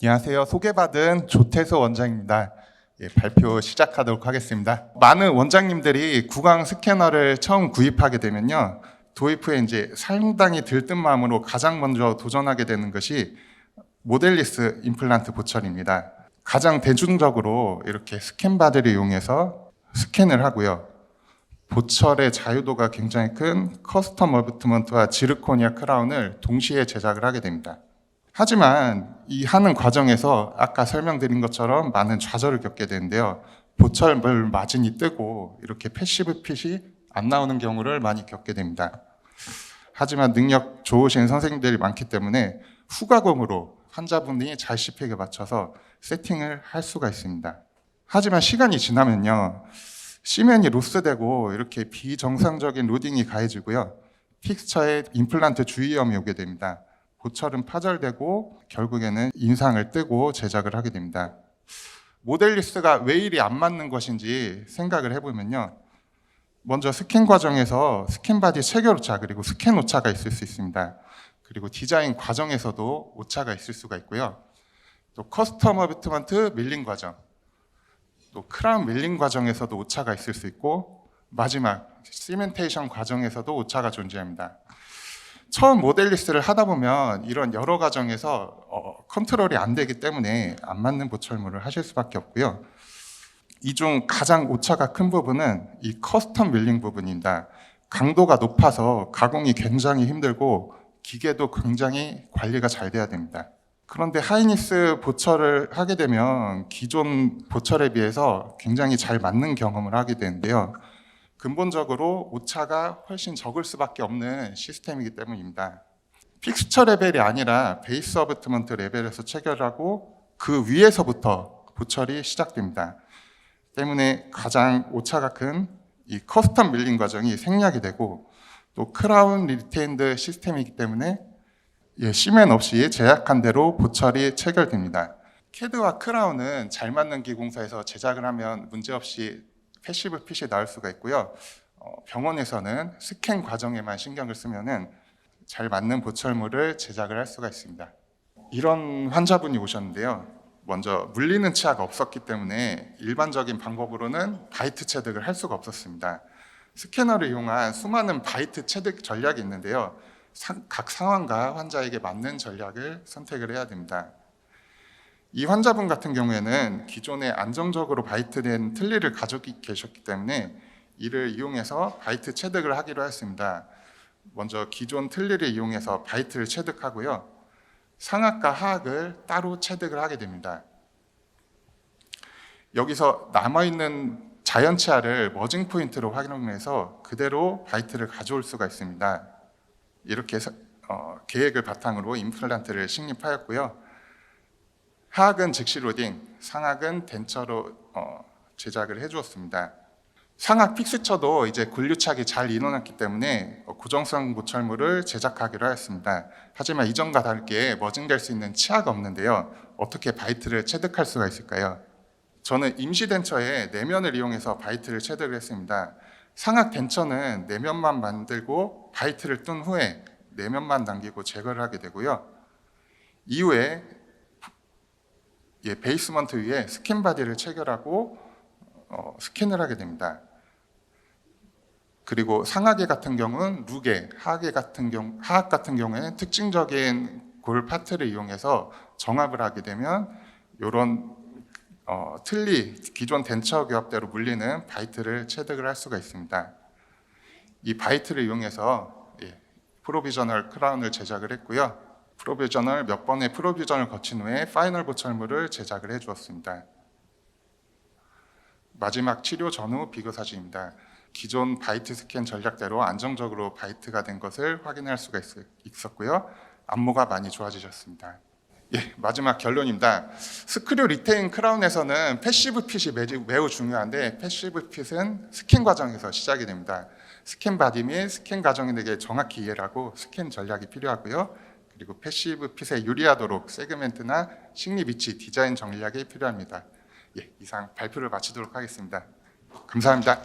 안녕하세요. 소개받은 조태소 원장입니다. 발표 시작하도록 하겠습니다. 많은 원장님들이 구강 스캐너를 처음 구입하게 되면요, 도입 후에 이제 상당히 들뜬 마음으로 가장 먼저 도전하게 되는 것이 모델리스 임플란트 보철입니다. 가장 대중적으로 이렇게 스캔바디를 이용해서 스캔을 하고요. 보철의 자유도가 굉장히 큰 커스텀 어뷰트먼트와 지르코니아 크라운을 동시에 제작을 하게 됩니다. 하지만 이 하는 과정에서 아까 설명드린 것처럼 많은 좌절을 겪게 되는데요. 보철물 마진이 뜨고 이렇게 패시브 핏이 안 나오는 경우를 많이 겪게 됩니다. 하지만 능력 좋으신 선생님들이 많기 때문에 후가공으로 환자분이 잘 씹히게 맞춰서 세팅을 할 수가 있습니다. 하지만 시간이 지나면요, 시멘이 로스되고 이렇게 비정상적인 로딩이 가해지고요, 픽스처에 임플란트 주위염이 오게 됩니다. 보철은 파절되고 결국에는 인상을 뜨고 제작을 하게 됩니다. 모델리스가 왜 이리 안 맞는 것인지 생각을 해보면요, 먼저 스캔 과정에서 스캔 바디 체결 오차 그리고 스캔 오차가 있을 수 있습니다. 그리고 디자인 과정에서도 오차가 있을 수가 있고요. 또 커스텀 어뷰트먼트 밀링 과정, 또 크라운 밀링 과정에서도 오차가 있을 수 있고, 마지막 시멘테이션 과정에서도 오차가 존재합니다. 처음 모델리스를 하다 보면 이런 여러 과정에서 컨트롤이 안 되기 때문에 안 맞는 보철물을 하실 수밖에 없고요. 이 중 가장 오차가 큰 부분은 이 커스텀 밀링 부분입니다. 강도가 높아서 가공이 굉장히 힘들고 기계도 굉장히 관리가 잘 돼야 됩니다. 그런데 하이니스 보철을 하게 되면 기존 보철에 비해서 굉장히 잘 맞는 경험을 하게 되는데요. 근본적으로 오차가 훨씬 적을 수밖에 없는 시스템이기 때문입니다. 픽스처 레벨이 아니라 베이스 어뷰트먼트 레벨에서 체결하고 그 위에서부터 보철이 시작됩니다. 때문에 가장 오차가 큰 이 커스텀 밀링 과정이 생략이 되고, 또 크라운 리테인드 시스템이기 때문에 시멘 없이 제약한 대로 보철이 체결됩니다. 캐드와 크라운은 잘 맞는 기공사에서 제작을 하면 문제없이 패시브 핏이 나올 수가 있고요. 병원에서는 스캔 과정에만 신경을 쓰면은 잘 맞는 보철물을 제작을 할 수가 있습니다. 이런 환자분이 오셨는데요. 먼저 물리는 치아가 없었기 때문에 일반적인 방법으로는 바이트 체득을 할 수가 없었습니다. 스캐너를 이용한 수많은 바이트 체득 전략이 있는데요. 각 상황과 환자에게 맞는 전략을 선택을 해야 됩니다. 이 환자분 같은 경우에는 기존에 안정적으로 바이트된 틀니를 가지고 계셨기 때문에 이를 이용해서 바이트 체득을 하기로 했습니다. 먼저 기존 틀니를 이용해서 바이트를 체득하고요, 상악과 하악을 따로 체득을 하게 됩니다. 여기서 남아있는 자연치아를 머징 포인트로 활용해서 그대로 바이트를 가져올 수가 있습니다. 이렇게 계획을 바탕으로 임플란트를 식립하였고요. 하악은 즉시 로딩, 상악은 덴처로 제작을 해주었습니다. 상악 픽스처도 이제 굴류착이 잘 일어났기 때문에 고정성 보철물을 제작하기로 하였습니다. 하지만 이전과 다르게 머징될 수 있는 치아가 없는데요. 어떻게 바이트를 체득할 수가 있을까요? 저는 임시 덴처에 내면을 이용해서 바이트를 체득을 했습니다. 상악 덴처는 내면만 만들고 바이트를 뜬 후에 내면만 남기고 제거를 하게 되고요. 이후에 베이스먼트 위에 스캔 바디를 체결하고 스캔을 하게 됩니다. 그리고 상악계 같은 경우는 루계, 하악 같은 경우에는 특징적인 골 파트를 이용해서 정합을 하게 되면 이런 틀니, 기존 덴처 교합대로 물리는 바이트를 체득을 할 수가 있습니다. 이 바이트를 이용해서 프로비저널 크라운을 제작을 했고요. 프로비저널 몇 번의 프로비전을 거친 후에 파이널 보철물을 제작을 해 주었습니다. 마지막 치료 전후 비교 사진입니다. 기존 바이트 스캔 전략대로 안정적으로 바이트가 된 것을 확인할 수가 있었고요. 안모가 많이 좋아지셨습니다. 마지막 결론입니다. 스크류 리테인 크라운에서는 패시브 핏이 매우 중요한데, 패시브 핏은 스캔 과정에서 시작이 됩니다. 스캔 바디 및 스캔 과정에 대해 정확히 이해를 하고 스캔 전략이 필요하고요. 그리고 패시브 핏에 유리하도록 세그멘트나 식립 위치 디자인 전략이 필요합니다. 이상 발표를 마치도록 하겠습니다. 감사합니다.